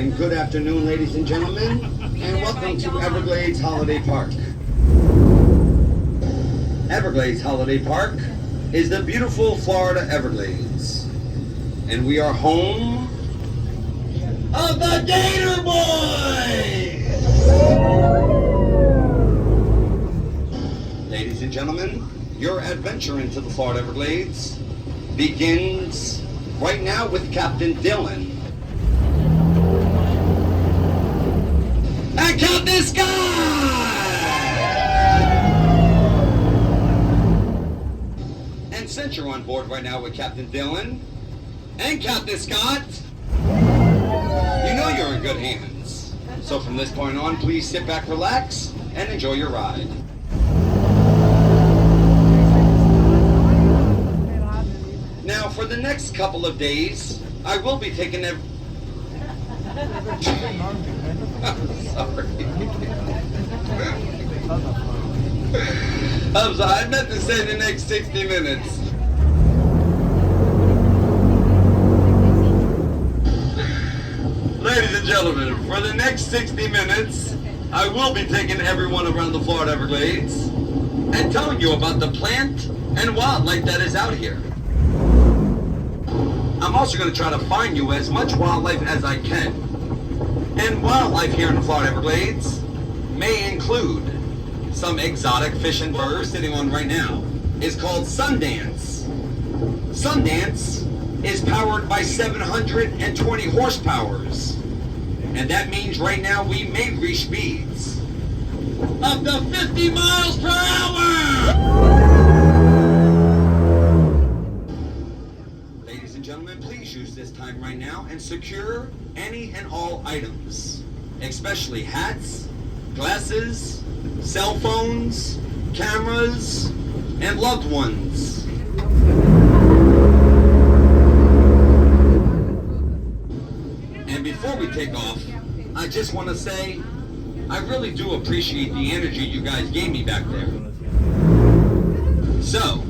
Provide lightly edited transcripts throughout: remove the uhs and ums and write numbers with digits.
And good afternoon, ladies and gentlemen, and welcome to Everglades Holiday Park. Everglades Holiday Park is the beautiful Florida Everglades, and we are home of the Gator Boys! Ladies and gentlemen, your adventure into the Florida Everglades begins right now with Captain Dylan. And Captain Scott! And since you're on board right now with Captain Dylan and Captain Scott, you know you're in good hands. So from this point on, please sit back, relax, and enjoy your ride. Now, for the next couple of days, I will be taking I'm sorry. I'm sorry, I meant to say the next 60 minutes. Ladies and gentlemen, for the next 60 minutes, I will be taking everyone around the Florida Everglades and telling you about the plant and wildlife that is out here. I'm also going to try to find you as much wildlife as I can. And wildlife here in the Florida Everglades may include some exotic fish and birds sitting on right now. It's called Sundance. Sundance is powered by 720 horsepowers. And that means right now we may reach speeds up to 50 miles per hour! Ladies and gentlemen, please use this time right now and secure any and all items, especially hats, glasses, cell phones, cameras, and loved ones. And before we take off, I just want to say, I really do appreciate the energy you guys gave me back there. So,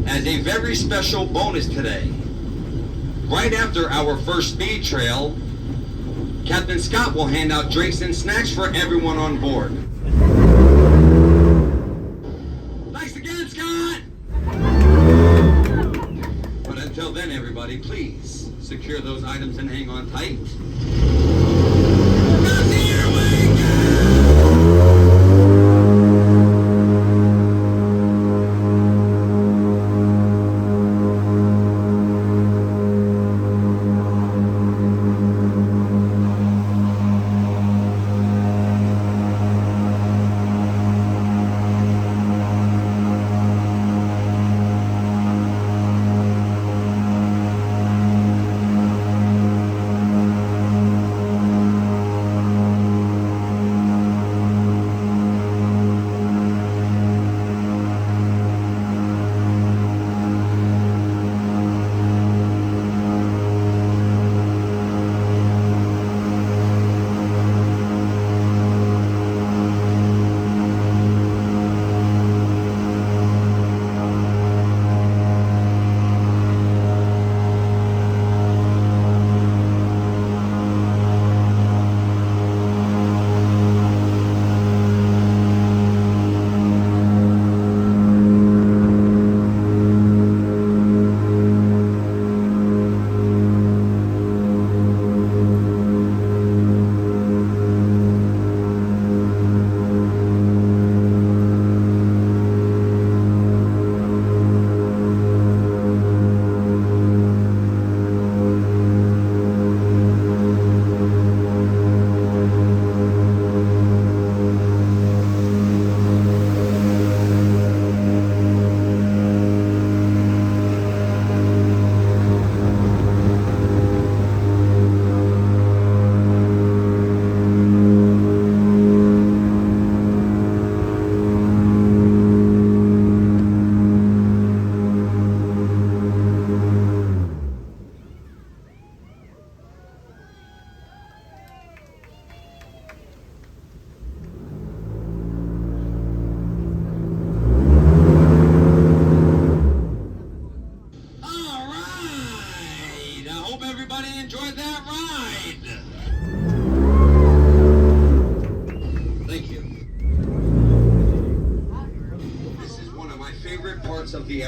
as a very special bonus today, right after our first speed trail, Captain Scott will hand out drinks and snacks for everyone on board. Thanks again, Scott! But until then, everybody, please secure those items and hang on tight. Because here we go!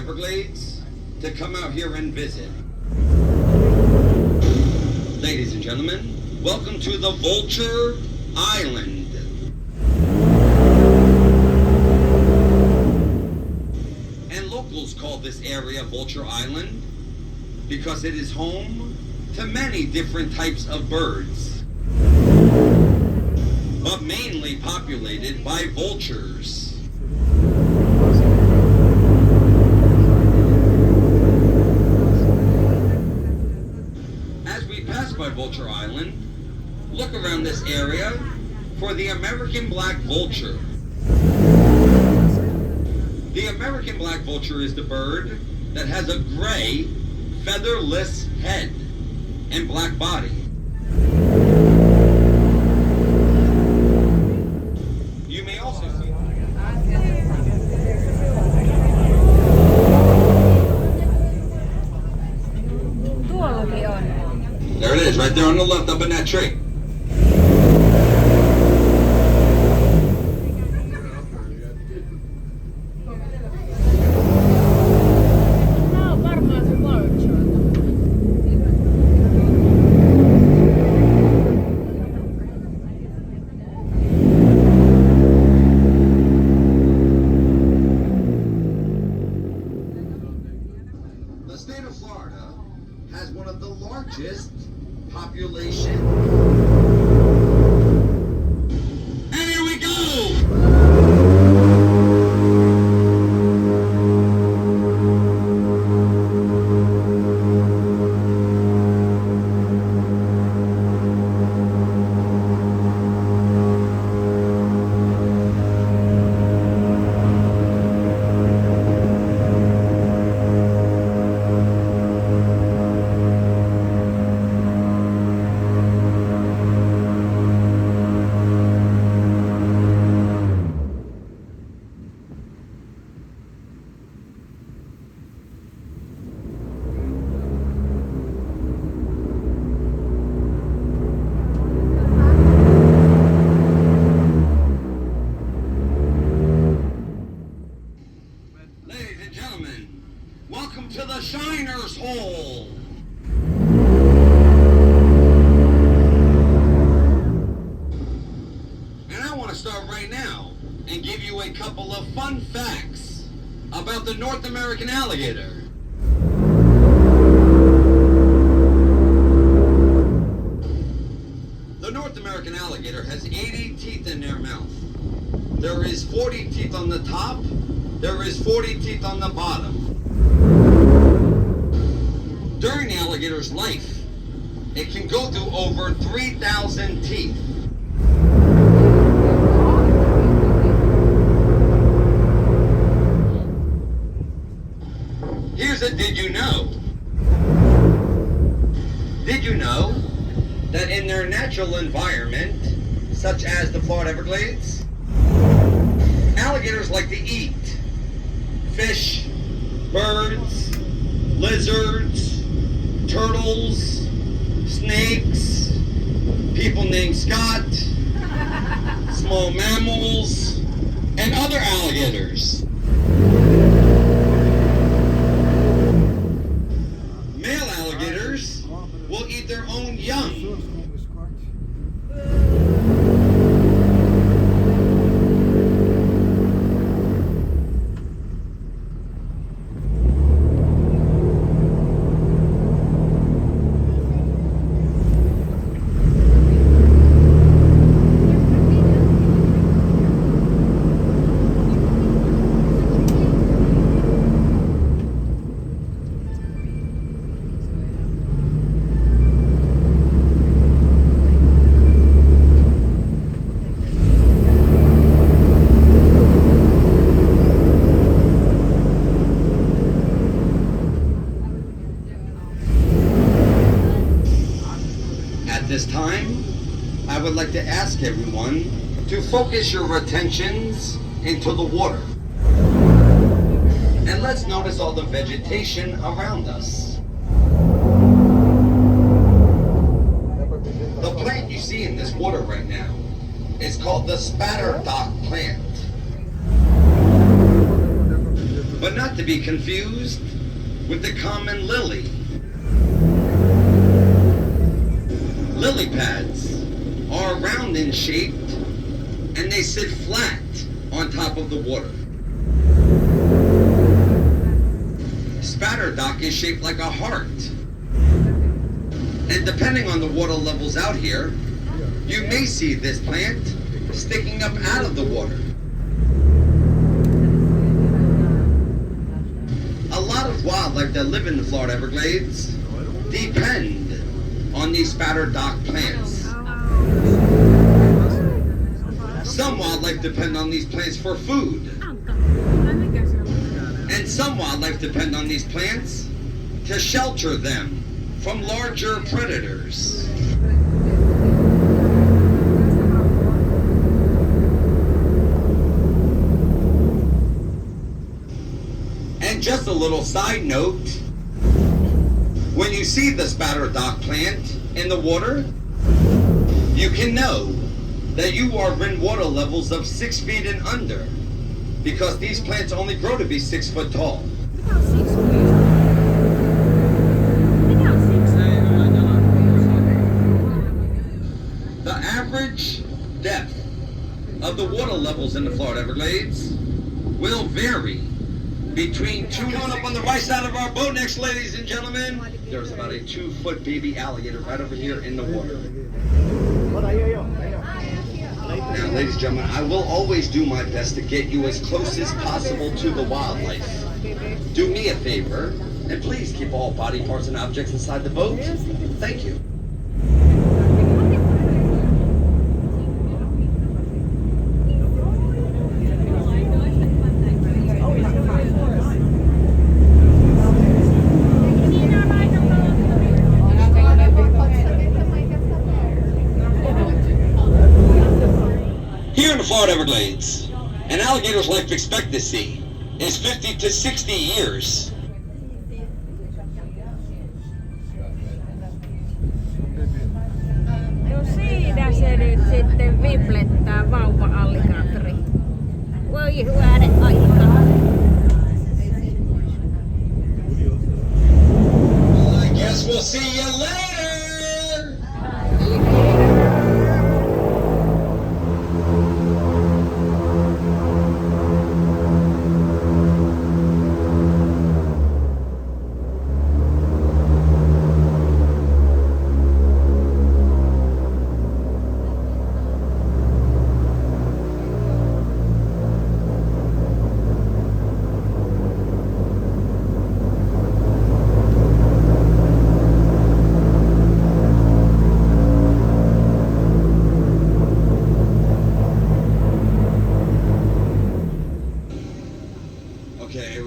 Everglades to come out here and visit. Ladies and gentlemen, welcome to the Vulture Island. And locals call this area Vulture Island because it is home to many different types of birds, but mainly populated by vultures. As we pass by Vulture Island, look around this area for the American black vulture. The American black vulture is the bird that has a gray, featherless head and black body. You may also see there it is, right there on the left, up in that tree. The state of Florida has one of the largest population. And here we go! Ladies and gentlemen, welcome to the Shiner's Hole. And I want to start right now and give you a couple of fun facts about the North American alligator. The North American alligator has 80 teeth in their mouth. There is 40 teeth on the top. There is 40 teeth on the bottom. During the alligator's life, it can go through over 3,000 teeth. Here's a did you know? Did you know that in their natural environment, such as the Florida Everglades, alligators like to eat fish, birds, lizards, turtles, snakes, people named Scott, small mammals, and other alligators. Male alligators will eat their own young. This time, I would like to ask everyone to focus your attentions into the water. And let's notice all the vegetation around us. The plant you see in this water right now is called the spatterdock plant. but not to be confused with the common lily. Lily pads are round in shape and they sit flat on top of the water. Spatterdock is shaped like a heart. And depending on the water levels out here, you may see this plant sticking up out of the water. A lot of wildlife that live in the Florida Everglades depend on these spatterdock plants. Some wildlife depend on these plants for food. And some wildlife depend on these plants to shelter them from larger predators. And just a little side note, when you see the spatterdock plant in the water, you can know that you are in water levels of 6 feet and under, because these plants only grow to be 6 foot tall. The average depth of the water levels in the Florida Everglades will vary between 2. Coming up on the right side of our boat next, ladies and gentlemen, there's about a 2-foot baby alligator right over here in the water. Now, ladies and gentlemen, I will always do my best to get you as close as possible to the wildlife. Do me a favor, and please keep all body parts and objects inside the boat. Thank you. Here in the Florida Everglades, an alligator's life expectancy is 50 to 60 years. No siinä se nyt sitten viplettää vauva-alligaattori. Voi hyvänen aika. Well, I guess we'll see you later.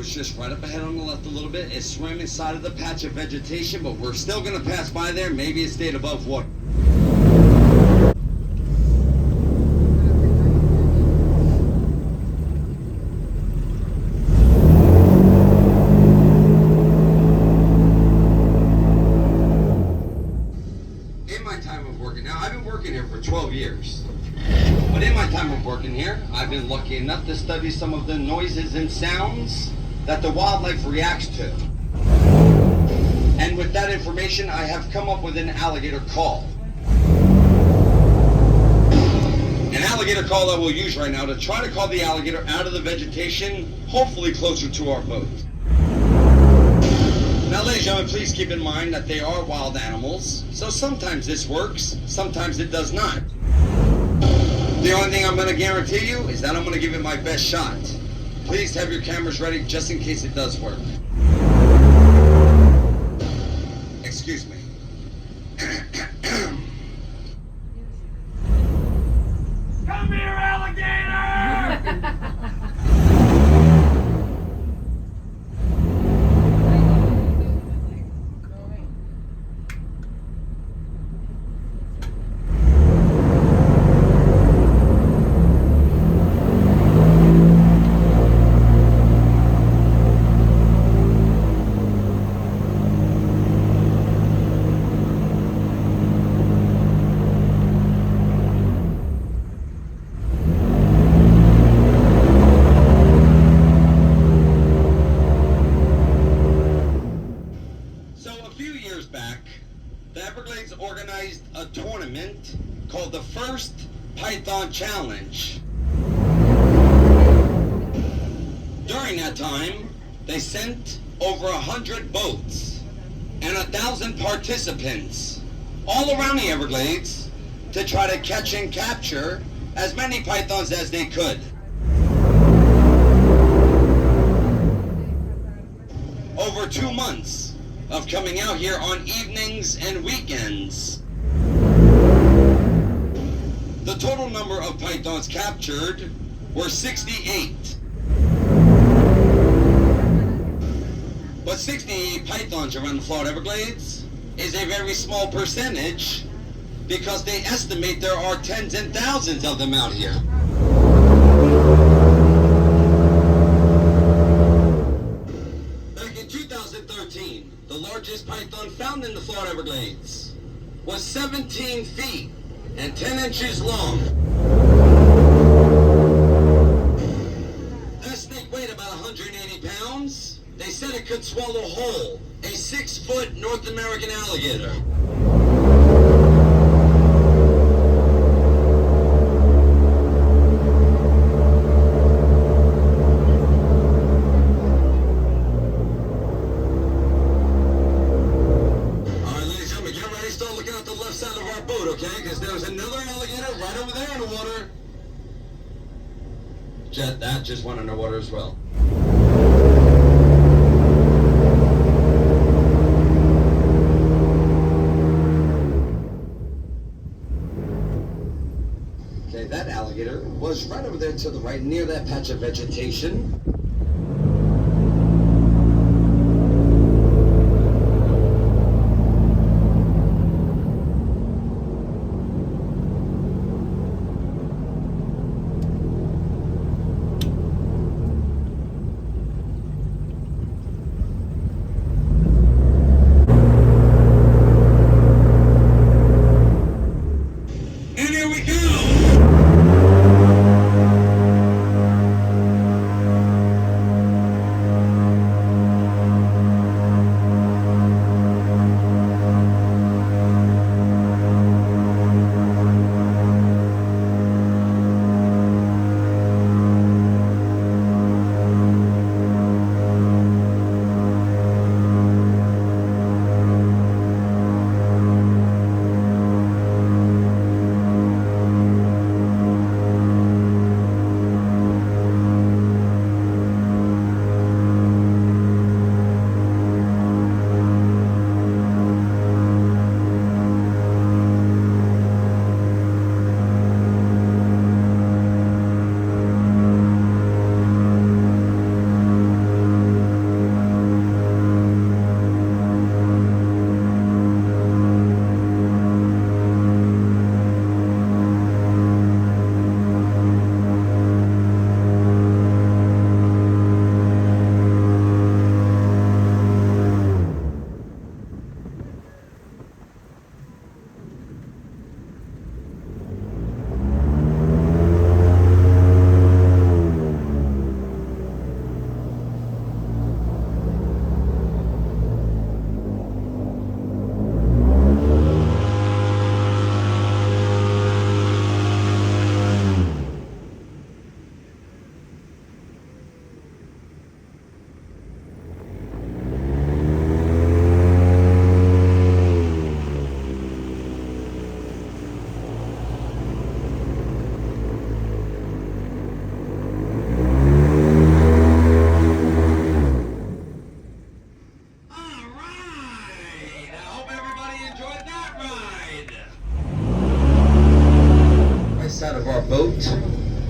Just right up ahead on the left a little bit. It swam inside of the patch of vegetation, but we're still going to pass by there. Maybe it stayed above water. In my time of working, now I've been working here for 12 years. But in my time of working here, I've been lucky enough to study some of the noises and sounds that the wildlife reacts to. And with that information, I have come up with an alligator call. An alligator call that we'll use right now to try to call the alligator out of the vegetation, hopefully closer to our boat. Now, ladies and gentlemen, please keep in mind that they are wild animals, so sometimes this works, sometimes it does not. The only thing I'm going to guarantee you is that I'm going to give it my best shot. Please have your cameras ready just in case it does work. Excuse me. Come here, alligator! the Everglades organized a tournament called the First Python Challenge. During that time, they sent over 100 boats and 1,000 participants all around the Everglades to try to catch and capture as many pythons as they could. Over 2 months of coming out here on evenings and weekends. The total number of pythons captured were 68. But 68 pythons around the Florida Everglades is a very small percentage because they estimate there are tens and thousands of them out here. Back in 2013, the largest python found in the Florida Everglades was 17 feet and 10 inches long. That snake weighed about 180 pounds. They said it could swallow whole a 6-foot North American alligator. That just went underwater as well. Okay, that alligator was right over there to the right near that patch of vegetation.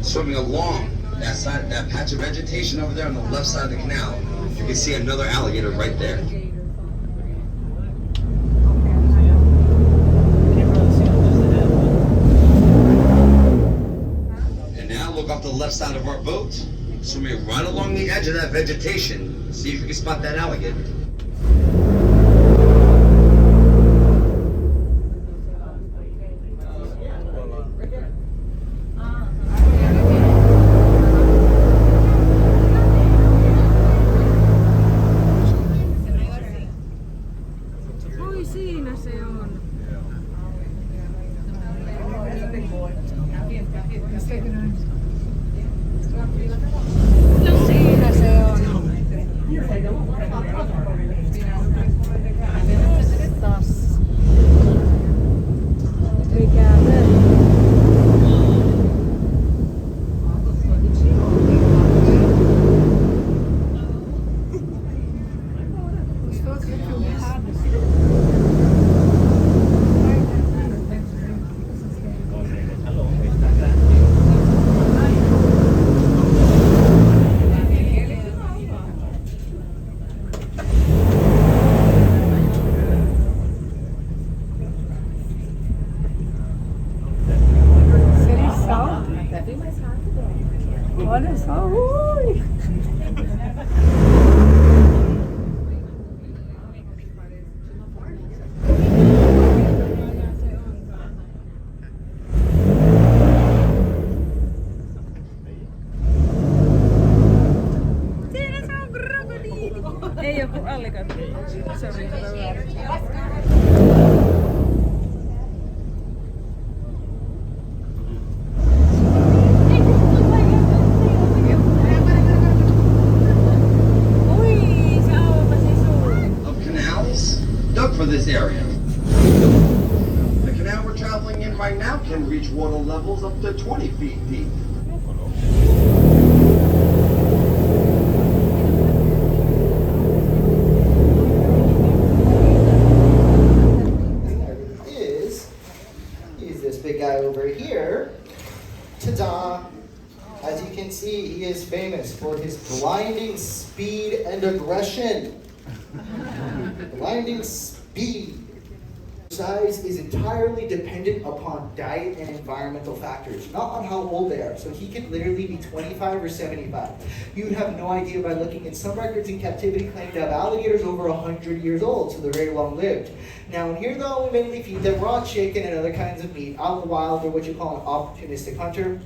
Swimming along that side, that patch of vegetation over there on the left side of the canal, you can see another alligator right there. And now look off the left side of our boat, swimming right along the edge of that vegetation. See if you can spot that alligator. Oi, siinä se on. Olha só, ui! Siinä se on krokodiili! Ei joku alligaattori. Sori, for this area. The canal we're traveling in right now can reach water levels up to 20 feet deep. Is this big guy over here. Ta-da! As you can see, he is famous for his blinding speed and aggression. Blinding speed. Size is entirely dependent upon diet and environmental factors, not on how old they are. So he could literally be 25 or 75. You'd have no idea by looking at some records in captivity claim to have alligators over 100 years old, so they're very long lived. Now in here though, we mainly feed them raw chicken and other kinds of meat. Out in the wild, they're what you call an opportunistic hunter.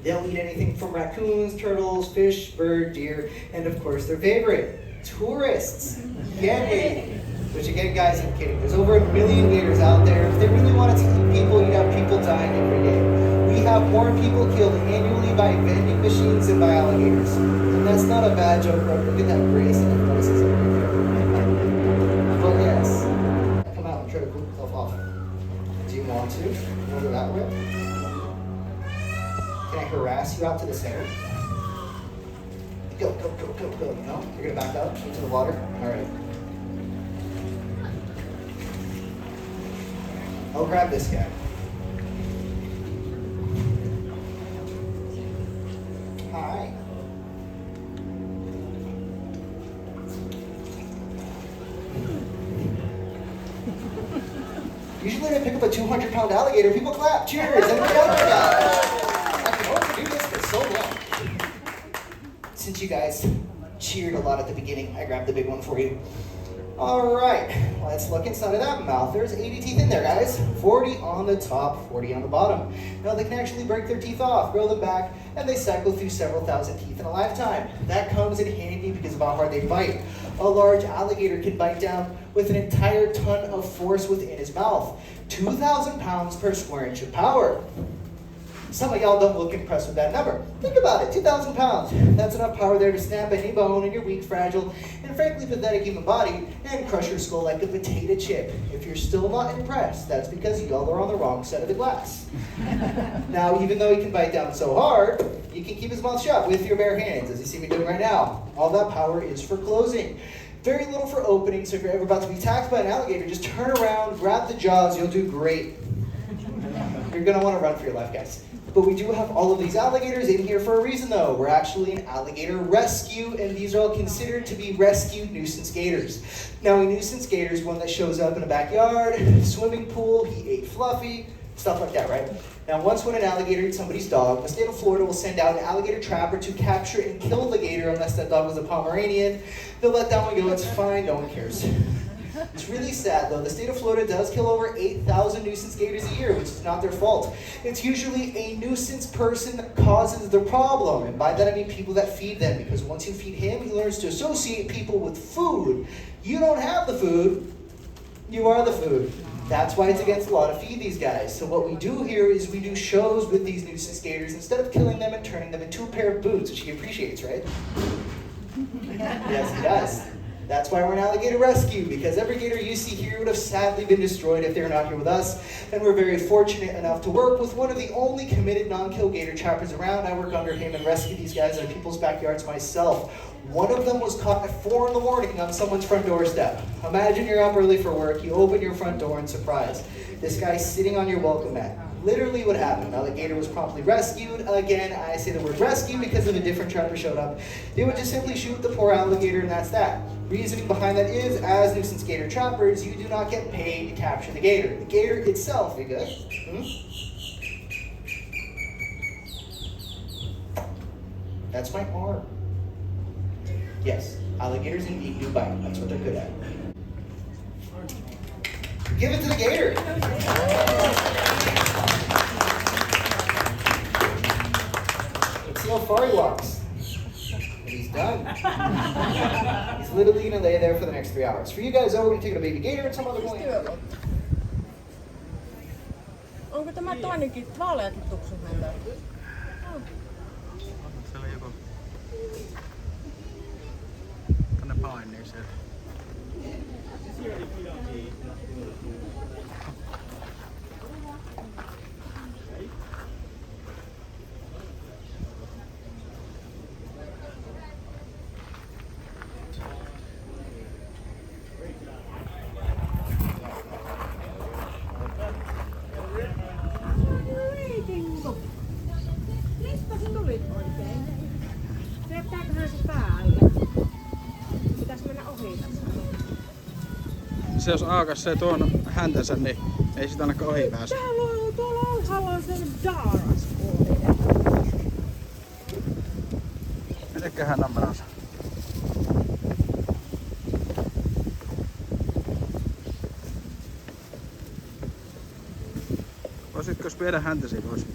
They'll eat anything from raccoons, turtles, fish, bird, deer, and of course their favorite, tourists. Get it? Which again, guys, I'm kidding. There's over 1 million gators out there. If they really wanted to eat people, you'd have people dying every day. We have more people killed annually by vending machines than by alligators. And that's not a bad joke, bro. Look at that grace and athleticism right there. But yes, come out and try to cool yourself off. Do you want to? You want to go that way? Can I harass you out to the center? Go, go, go, go, go. No? You're gonna back up into the water? All right. I'll grab this guy. Hi. Usually when I pick up a 200-pound alligator, people clap. Cheers! Everybody out there, guys. I've been hoping to do this for so long. Since you guys cheered a lot at the beginning, I grabbed the big one for you. All right, let's look inside of that mouth. There's 80 teeth in there, guys. 40 on the top, 40 on the bottom. Now they can actually break their teeth off, grow them back, and they cycle through several thousand teeth in a lifetime. That comes in handy because of how hard they bite. A large alligator can bite down with an entire ton of force within his mouth. 2,000 pounds per square inch of power. Some of y'all don't look impressed with that number. Think about it, 2,000 pounds. That's enough power there to snap any bone in your weak, fragile, and frankly pathetic human body and crush your skull like a potato chip. If you're still not impressed, that's because y'all are on the wrong side of the glass. Now, even though he can bite down so hard, you can keep his mouth shut with your bare hands, as you see me doing right now. All that power is for closing. Very little for opening, so if you're ever about to be attacked by an alligator, just turn around, grab the jaws, you'll do great. You're gonna wanna run for your life, guys. But we do have all of these alligators in here for a reason though. We're actually an alligator rescue, and these are all considered to be rescued nuisance gators. Now a nuisance gator is one that shows up in a backyard, swimming pool, he ate Fluffy, stuff like that, right? Now once when an alligator eats somebody's dog, the state of Florida will send out an alligator trapper to capture and kill the gator unless that dog was a Pomeranian. They'll let that one go, it's fine, no one cares. It's really sad though. The state of Florida does kill over 8,000 nuisance gators a year, which is not their fault. It's usually a nuisance person that causes the problem. And by that I mean people that feed them, because once you feed him, he learns to associate people with food. You don't have the food, you are the food. That's why it's against the law to feed these guys. So what we do here is we do shows with these nuisance gators instead of killing them and turning them into a pair of boots, which he appreciates, right? Yes, he does. That's why we're an alligator rescue, because every gator you see here would have sadly been destroyed if they were not here with us. And we're very fortunate enough to work with one of the only committed non-kill gator trappers around. I work under him and rescue these guys in people's backyards myself. One of them was caught at 4 in the morning on someone's front doorstep. Imagine you're up early for work, you open your front door and surprise, this guy's sitting on your welcome mat. Literally what happened. Alligator was promptly rescued. Again, I say the word rescue because if a different trapper showed up, they would just simply shoot the poor alligator and that's that. Reasoning behind that is, as nuisance gator trappers, you do not get paid to capture the gator. The gator itself, you good? That's my arm. Yes, alligators indeed do bite. That's what they're good at. Give it to the gator. Let's see how far he walks. And he's done. He's literally gonna lay there for the next 3 hours. For you guys, we're gonna take a baby gator and some other point. Onko tämä toinenkin vaaleakin tuksuhäntä? Siellä joku tänne painii sieltä. Mistä sä tulit oikein? Jättääköhän se päälle? Pitäis mennä ohi tässä. Se jos aakaisee tuon häntänsä, niin ei sitä ainakaan ohi pääse. Täällä on tuolla alhaalla on se daaraspuoli. Mitenköhän hän on menossa? Voisitko viedä häntäsi pois?